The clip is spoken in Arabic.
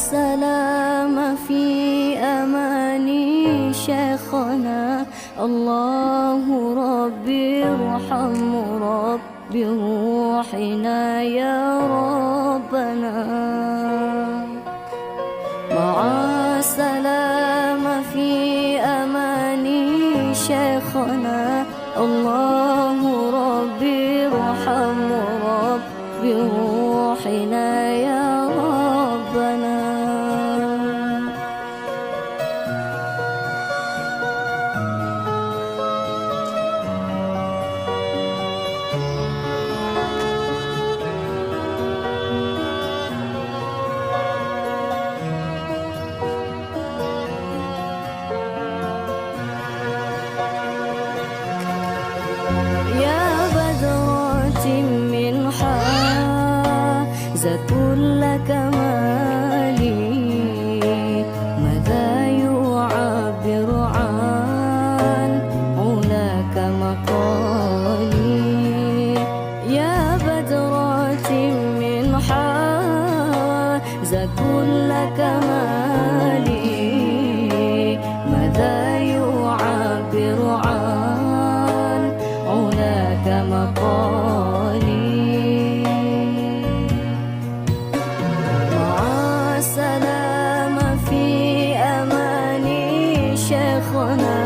السلام في أماني شيخنا. الله ربي ارحم ربي روحنا يا ربنا. مع السلام في أماني شيخنا. الله ربي ارحم ربي روحنا يا ربنا. يا بدرة من حازت كل كمالي، ماذا يعبر عن علاك مقالي. يا بدرة من حازت كل كمالي، ماذا يعبر عن علاك مقالي. مع السلام في أماني شيخنا.